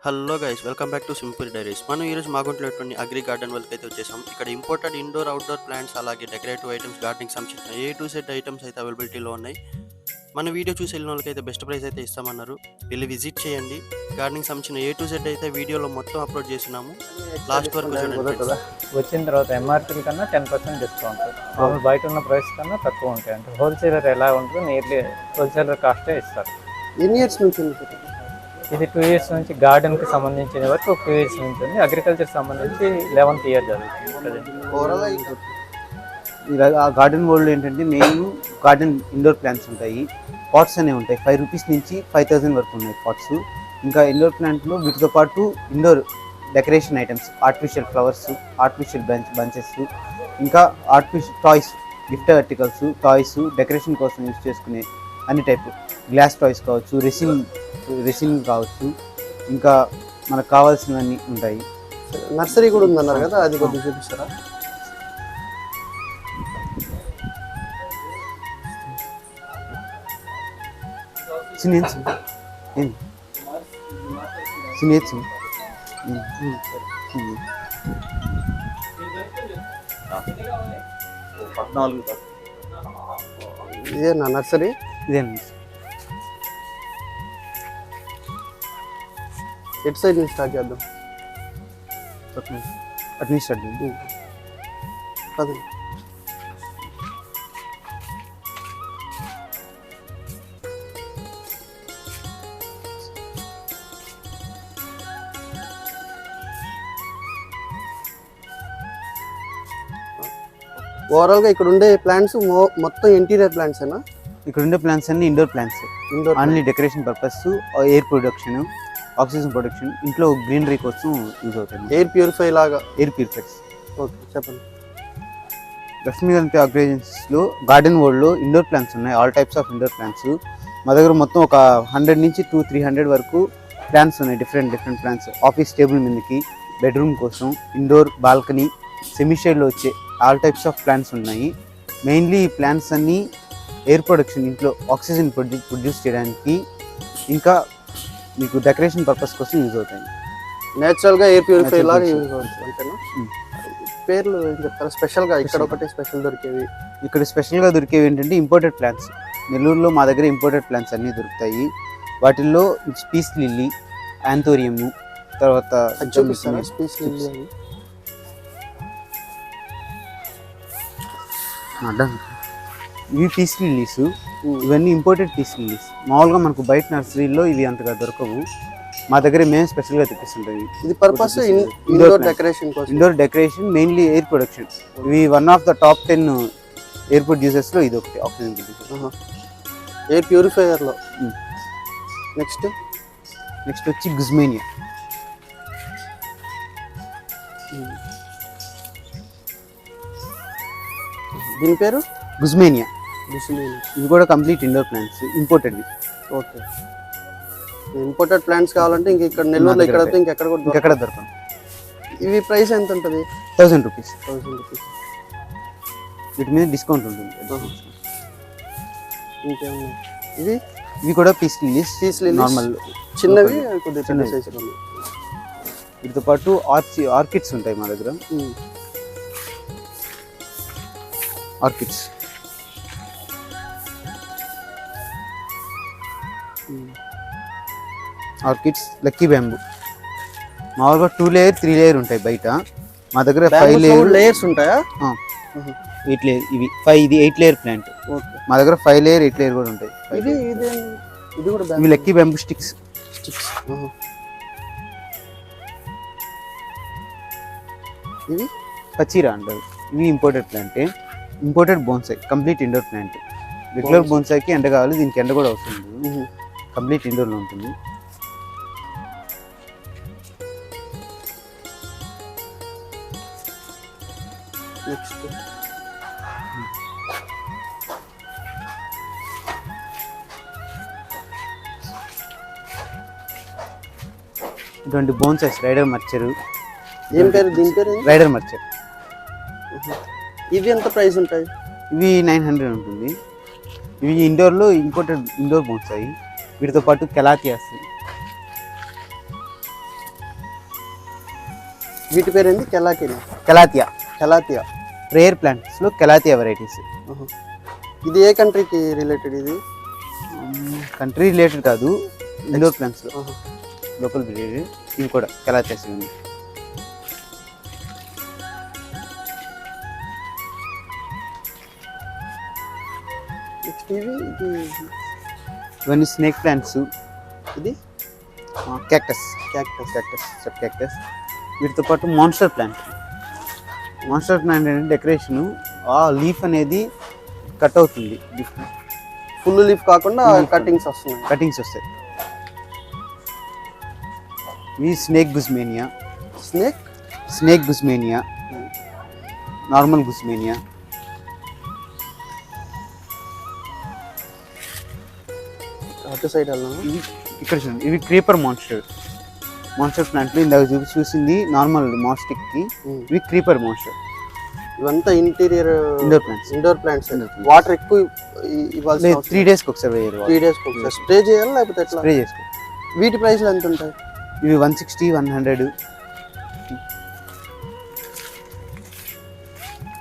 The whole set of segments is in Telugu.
Hello guys, welcome back to simple diaries. మనం ఈరోజు మాగుంట్లోని అగ్రి గార్డెన్ వాళ్ళకి అయితే వచ్చేసాం. ఇక్కడ ఇంపోర్టెడ్ ఇండోర్ అవుట్డోర్ ప్లాంట్స్, అలాగే డెకరేటివ్ ఐటమ్స్, గార్డెనింగ్ సంబంధించిన ఏ టు సెట్ ఐటమ్స్ అయితే అవైలబిలిటీలో ఉన్నాయి. మన వీడియో చూసి వెళ్ళిన వాళ్ళకి అయితే బెస్ట్ ప్రైస్ అయితే ఇస్తామన్నారు. వెళ్ళి విజిట్ చేయండి. గార్డెనింగ్ సంబంధించిన ఏ టు సెట్ అయితే వీడియోలో మొత్తం అప్లోడ్ చేస్తున్నాము. లాస్ట్ వరకు చూడండి. వచ్చిన తర్వాత ఎంఆర్పీ కన్నా 10% డిస్కౌంట్. మామూలు బయట ఉన్న ప్రైస్ కన్నా తక్కువ ఉంటాయి. అంటే హోల్సేలర్ ఎలా ఉంటుందో నియర్లీ హోల్సేలర్ కాస్టే ఇస్తారు. ఎన్ని ఇయర్స్ నుంచి ఇది 2 years నుంచి గార్డెన్కి సంబంధించిన వరకు 2 years నుంచి ఉంది. అగ్రికల్చర్ సంబంధించి 11th year జరుగుతుంది. ఆ గార్డెన్ వరల్డ్ ఏంటంటే మెయిన్ గార్డెన్ ఇండోర్ ప్లాంట్స్ ఉంటాయి, పాట్స్ అనేవి ఉంటాయి. 5 rupees నుంచి 5000 వరకు ఉన్నాయి పాట్స్. ఇంకా ఇండోర్ ప్లాంట్లో వీటితో పాటు indoor decoration items, artificial flowers, artificial bunches, ఇంకా artificial toys, gift articles, toys, decoration కోసం యూజ్ చేసుకునే అన్ని టైపు గ్లాస్ టాయ్స్ కావచ్చు, రెసిన్ కావచ్చు, ఇంకా మనకు కావాల్సినవన్నీ ఉంటాయి. నర్సరీ కూడా ఉందన్నారు కదా, అది కొద్దిగా చూపిస్తారా? ఇదేనా నర్సరీ? ఇదేనండి. ఎటు సైడ్ నుంచి స్టార్ట్ చేద్దాం? అటు నుంచి స్టార్ట్ చేద్దాం. పదండి. ఓవరాల్గా ఇక్కడ ఉండే ప్లాంట్స్ మొత్తం ఇంటీరియర్ ప్లాంట్స్ ఏనా? ఇక్కడ ఉండే ప్లాంట్స్ అన్ని indoor plants. Indoor only decoration purpose, air production, oxygen production, ఇంట్లో గ్రీనరీ కోసం యూజ్ అవుతుంది. ఎయిర్ ప్యూరిఫై లాగా. Air purifiers. ఓకే, చెప్పండి. లక్ష్మి అగ్రోజెన్సీస్లో గార్డెన్ వరల్డ్లో ఇండోర్ ప్లాంట్స్ ఉన్నాయి. All types of indoor plants మా దగ్గర మొత్తం ఒక 100 నుంచి 300 వరకు ప్లాంట్స్ ఉన్నాయి. డిఫరెంట్ ప్లాంట్స్ ఆఫీస్ టేబుల్ మీదకి, బెడ్రూమ్ కోసం, ఇండోర్ బాల్కనీ, సెమీ షేడ్లో వచ్చే ఆల్ టైప్స్ ఆఫ్ ప్లాంట్స్ ఉన్నాయి. మెయిన్లీ ఈ ప్లాంట్స్ అన్నీ ఎయిర్ ప్రొడక్షన్, ఇంట్లో ఆక్సిజన్ ప్రొడ్యూస్ చేయడానికి, ఇంకా మీకు డెకరేషన్ పర్పస్ కోసం యూజ్ అవుతాయి. నేచురల్గా ఎయిర్ ప్యూరిఫై లాగా యూజ్ అవుతుంది అంతేనా? పేర్లు ఏం చెప్తారా స్పెషల్గా? ఇక్కడ ఒకటి స్పెషల్ దొరికేవి. ఇక్కడ స్పెషల్గా దొరికేవి ఏంటంటే ఇంపోర్టెడ్ ప్లాంట్స్. నెల్లూరులో మా దగ్గర ఇంపోర్టెడ్ ప్లాంట్స్ అన్నీ దొరుకుతాయి. వాటిల్లో పీస్ లిల్లీ, యాంథోరియము, తర్వాత స్పీస్ లిల్లీ అని. ఇవి పీస్ లిల్లీస్. ఇవన్నీ ఇంపోర్టెడ్ పీస్ లిల్లీస్. మామూలుగా మనకు బయట నర్సరీలో ఇవి అంతగా దొరకవు. మా దగ్గర మేము స్పెషల్గా తెప్పిస్తుంటాయి. ఇది పర్పస్ ఇండోర్ డెకరేషన్ కోసం. Indoor decoration, mainly air production. ఇవి one of the top 10 air ప్రొడ్యూసర్స్లో ఇది ఒకటి, ఆక్సిజన్ ప్రొడ్యూసర్. ఎయిర్ ప్యూరిఫైయర్లో. నెక్స్ట్ వచ్చి గుజ్మేనియా. దీని పేరు గుజ్మేనియా. ఇవి కూడా complete indoor plants, imported. Okay, imported plants కావాలంటే ఇంక ఇక్కడ నెల్లూరులో ఇంకెక్కడ కూడా దొరకదు. ఇవి ప్రైస్ ఎంత ఉంటుంది? 1000 రూపీస్. 1000 రూపీస్. వీటి మీద డిస్కౌంట్ ఉంటుంది. ఇంకేమన్నా? ఇవి కూడా పీస్ లిల్లీస్, నార్మల్ చిన్నవి, కొద్దిగా చిన్న సైజులో. వీటితో పాటు ఆర్కిడ్స్ ఉంటాయి మా దగ్గర. Orchids, lucky bamboo. మామూలుగా 2 layer 3 layer ఉంటాయి బయట. మా దగ్గర 5 లేయర్స్ ఉంటాయా? 8 layer. ఇది 8 layer ప్లాంట్. మా దగ్గర 5 layer 8 layer కూడా ఉంటాయి. ఇవి లక్కీ బ్యాంబూ స్టిక్స్. ఇవి పచ్చిరా అంటారు. ఇవి ఇంపోర్టెడ్ ప్లాంటే. Imported bonsai, complete indoor plant. Regular బోన్సాయ్కి ఎండ కావాలి, దీనికి ఎండ కూడా అవసరం. కంప్లీట్ ఇండోర్లో ఉంటుంది. ఇటువంటి బోన్సాయ్స్, రైడర్ మర్చరు. ఏం పేరు దీని పేరు? రైడర్ మర్చర్. ఇవి ఎంత ప్రైస్ ఉంటాయి? ఇవి 900 ఉంటుంది. ఇవి ఇండోర్లో ఇంపోర్టెడ్ ఇండోర్ బోన్సాయి. వీటితో పాటు కెలాతియాస్, వీటి పేరు ఏంటి? కెలాకినా, కెలాతియా. కెలాతియా రేర్ ప్లాంట్స్లో కెలాతియా వెరైటీస్. ఇది ఏ కంట్రీకి రిలేటెడ్? ఇది కంట్రీ రిలేటెడ్ కాదు, ఇండోర్ ప్లాంట్స్లో లోకల్ బ్రీడ్. ఇవి కూడా కెలాతియాస్ ఇవన్నీ. నెక్స్ట్ ఇవన్నీ స్నేక్ ప్లాంట్స్. ఇది క్యాక్టస్. Sub cactus. వీటితో పాటు మాన్స్టర్ ప్లాంట్. మాన్స్టర్ ప్లాంట్ అంటే డెకరేషన్, ఆ లీఫ్ అనేది కట్ అవుతుంది. ఫుల్ లీఫ్ కాకుండా కటింగ్స్ వస్తాయి. ఇవి స్నేక్ గుస్మేనియా. నార్మల్ గుస్మేనియా. అటు సైడ్ వెళ్ళాము. ఇవి ఇక్కడ చూడండి, ఇవి క్రీపర్ మాన్స్టర్ ప్లాంట్లు. ఇందాక చూసింది నార్మల్ మాస్టిక్ కి, ఇవి క్రీపర్ మాన్స్టర్. ఇవంతా ఇండోర్ ప్లాంట్స్. వాటర్ ఎక్కువ ఇవ్వాల్సి 3 days ఒకసారి వేయాలి. 3 days ఒకసారి స్ప్రే చేయాలి లేకపోతే ఎట్లా? స్ప్రే చేసుకో. వీటి ప్రైస్లు ఎంత ఉంటాయి? ఇవి 160, 100.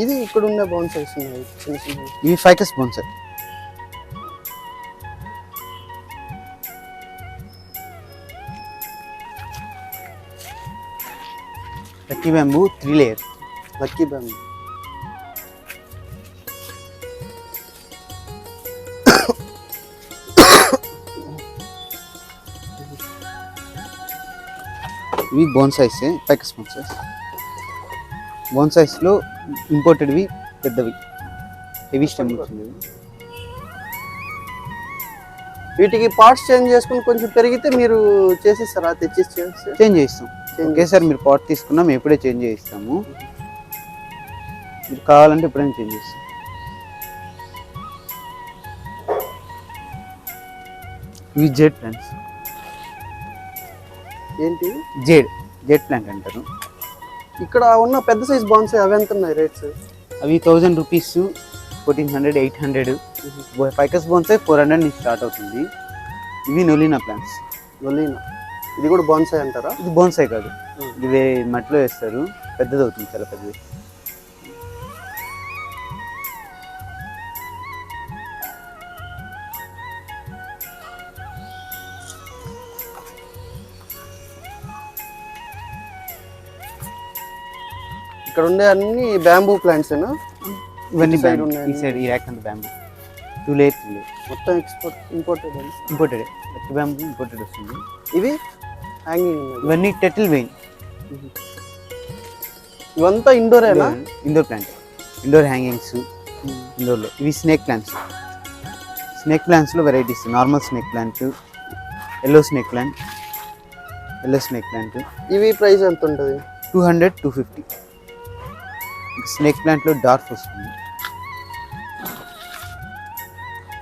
ఇది ఇక్కడ ఉండే బోన్సైస్ ఉన్నాయి చిన్న. ఇవి Ficus bonsai. Lucky bamboo 3 layer. Lucky bamboo. ఇవి బోన్సైస్, ఫైకస్ బోన్సైస్లో ఇంపోర్టెడ్వి పెద్దవి, హెవీ స్టెమ్ వచ్చింది. వీటికి పార్ట్స్ చేంజ్ చేసుకుని కొంచెం పెరిగితే మీరు చేసిస్తారా? చేంజ్ చేయిస్తాం. ఒకేసారి మీరు పాట్ తీసుకున్నా మేము ఎప్పుడే చేంజ్ చేయిస్తాము. మీరు కావాలంటే ఎప్పుడైనా చేంజ్ చేస్తాం. ఇవి జెడ్ ప్లాంట్స్. ఏంటి? జెడ్ ప్లాంట్ అంటారు. ఇక్కడ ఉన్న పెద్ద సైజ్ బాన్సై అవి ఎంత ఉన్నాయి రేట్స్? అవి 1000 రూపీస్, 1400, 800. ఫైకస్ బోన్సై 400 నుంచి స్టార్ట్ అవుతుంది. ఇవి నొలీనా ప్లాంట్స్. ఇది కూడా బోన్సై అంటారా? ఇది బోన్సై కాదు, ఇది మట్టిలో వేస్తారు. పెద్దది అవుతుంది, చాలా పెద్దది. ఇక్కడ ఉండే అన్ని బ్యాంబూ ప్లాంట్స్ ఏనా? ఇవన్నీ ఈ సైడ్ ఈ ర్యాక్ అంతా బ్యాంబూ. 2 layer. మొత్తం ఇంపోర్టెడ్. లక్కీ బ్యాంబూ ఇంపోర్టెడ్ వస్తుంది. ఇవి హ్యాంగింగ్. ఇవన్నీ టెటిల్ వెయిన్. ఇవంతా ఇండోరేనా? Indoor plant. ఇండోర్ హ్యాంగింగ్స్ ఇండోర్లో. ఇవి స్నేక్ ప్లాంట్స్లో varieties. Normal snake plant, yellow snake plant. ఇవి ప్రైస్ ఎంత ఉంటుంది? 200, 250. స్నేక్ ప్లాంట్లో డార్క్ వస్తుంది.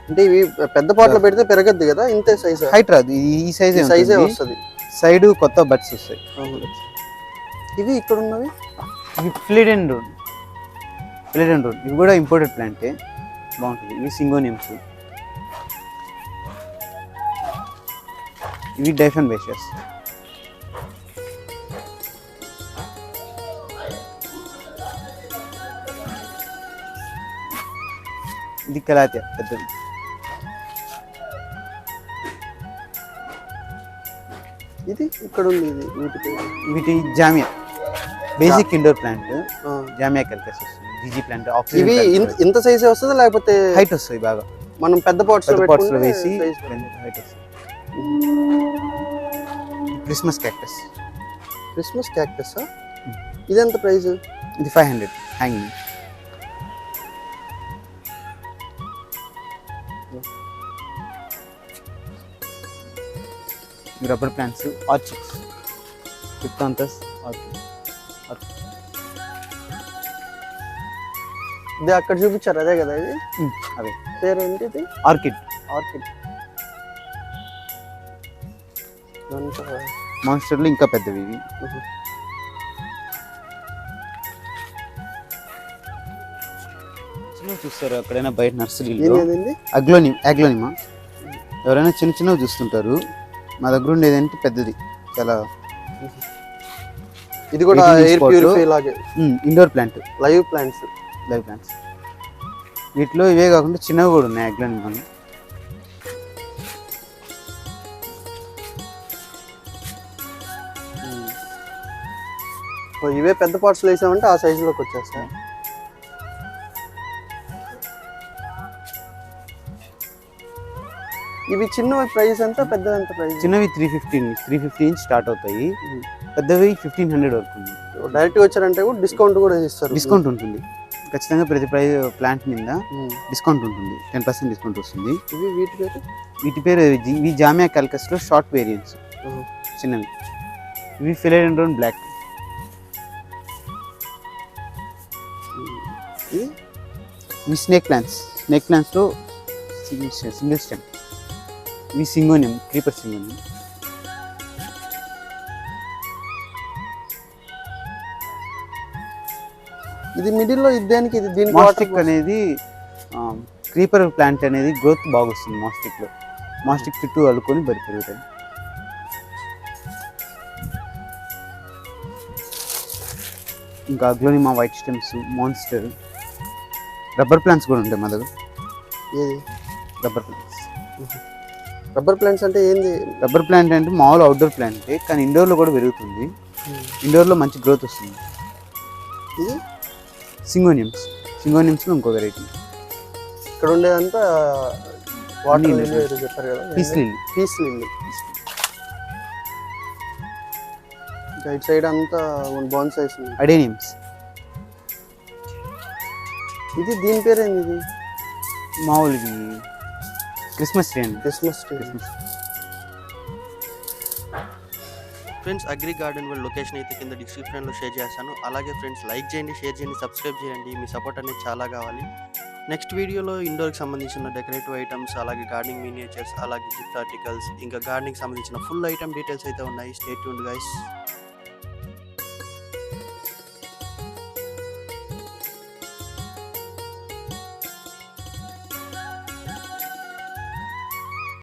అంటే ఇవి పెద్ద పాటలో పెడితే పెరగద్దు కదా, ఇంతే సైజ్. హైట్ రాదు, ఈ సైజే వస్తుంది. సైడ్ కొత్త బడ్స్ వస్తాయి. ఇవి ఇక్కడ ఉన్నవి ఇవి ఫిలిడెండ్రోన్. ఇవి కూడా ఇంపోర్టెడ్ ప్లాంటే, బాగుంటుంది. ఇవి సింగోనియమ్స్. ఇవి డైఫన్ బేషియస్. ఇది కెలాతియా పెద్దది. ఇది ఇక్కడ ఉంది. వీటి zamia, basic indoor plant. Zamia కెల్కస్ వస్తుంది. జీజీ ప్లాంట్. ఇవి ఇంత సైజే వస్తుందా లేకపోతే హైట్ వస్తాయి బాగా? మనం పెద్ద పాట్స్ లో వేసి హైట్ వస్తుంది. Christmas cactus. ఇది ఎంత ప్రైస్? ఇది 500 హ్యాంగింగ్. రబ్బర్ ప్లాంట్స్, ఆర్చిడ్స్, పిక్టాంథస్ ఆర్చిడ్. ఇది అక్కడ చూపించారు అదే కదా? ఇది అదే. పేరు ఏంటి? ఇది ఆర్కిడ్. మాన్స్టర్లు ఇంకా పెద్దవి ఇవి. చూస్తారు అక్కడైనా బయట నర్సరీలో అగ్లోనిమా. ఎవరైనా చిన్నవి చూస్తుంటారు. మా దగ్గర ఉండేది ఏంటి పెద్దది, చాలా ఇది కూడా 18 inch ఎయిర్ pot లో ప్యూరిఫై లాగే indoor plant, live plants. Live plants. వీటిలో ఇవే కాకుండా చిన్నవి కూడా ఉన్నాయి అగ్లోనిమా అని. ఇవే పెద్ద పార్ట్స్లో వేసామంటే ఆ సైజులోకి వచ్చేస్తాయి. ఇవి చిన్నవి ప్రైస్ ఎంత, పెద్దవి ఎంత ప్రైస్? చిన్నవి 350 ఇంచ్ స్టార్ట్ అవుతాయి, పెద్దవి 1500 వరకు ఉంది. డైరెక్ట్ వచ్చారంటే కూడా డిస్కౌంట్ కూడా ఇస్తారు. డిస్కౌంట్ ఉంటుంది ఖచ్చితంగా, ప్రతి ప్లాంట్ మీద డిస్కౌంట్ ఉంటుంది, 10% డిస్కౌంట్ వస్తుంది. ఇవి వీటి పేరు ఇవి జామియా క్యాల్కస్లో షార్ట్ వేరియంట్స్ చిన్నవి. ఇవి ఫిలడెండ్రోన్ బ్లాక్. ఇవి స్నేక్ ప్లాంట్స్లో సింగిల్ స్టెమ్. ఇవి సింగోనియం, క్రీపర్ సింగోనియం. ఇది మిడిల్లో ఇదేనికి, ఇది దీని మాస్టిక్ అనేది క్రీపర్ ప్లాంట్ అనేది గ్రోత్ బాగా వస్తుంది మాస్టిక్లో. మాస్టిక్ చుట్టూ అల్లుకొని పెరుగుతాయి. ఇంకా Aglaonema, white stems, monster, rubber plants కూడా ఉంటాయి మా దగ్గర. ఏది రబ్బర్ ప్లాంట్స్ అంటే ఏంది? రబ్బర్ ప్లాంట్ అంటే మామూలు అవుట్డోర్ ప్లాంట్, కానీ ఇండోర్లో కూడా పెరుగుతుంది. ఇండోర్లో మంచి గ్రోత్ వస్తుంది. ఇది సింగోనియమ్స్లో ఇంకో వెరైటీ. ఇక్కడ ఉండేదంతా వాటర్ లిల్లీ చెప్పారు కదా, పీస్ లిల్లీ. ఇంకా ఇటు సైడ్ అంతా బాన్సైస్, అడేనియమ్స్. ఇది దీని పేరేంది? ఇది మామూలు క్రిస్మస్ ట్రీ అండి. Christmas friends, agri garden world location అయితే కింద డిస్క్రిప్షన్లో షేర్ చేస్తాను. అలాగే ఫ్రెండ్స్, లైక్ చేయండి, షేర్ చేయండి, సబ్స్క్రైబ్ చేయండి. మీ సపోర్ట్ అనేది చాలా కావాలి. నెక్స్ట్ వీడియోలో ఇండోర్కి సంబంధించిన డెకరేటివ్ ఐటమ్స్, అలాగే గార్డెనింగ్ మినియేచర్స్, అలాగే గిఫ్ట్ ఆర్టికల్స్, ఇంకా గార్డెనింగ్ సంబంధించిన ఫుల్ ఐటమ్ డీటెయిల్స్ అయితే ఉన్నాయి. Stay tuned guys.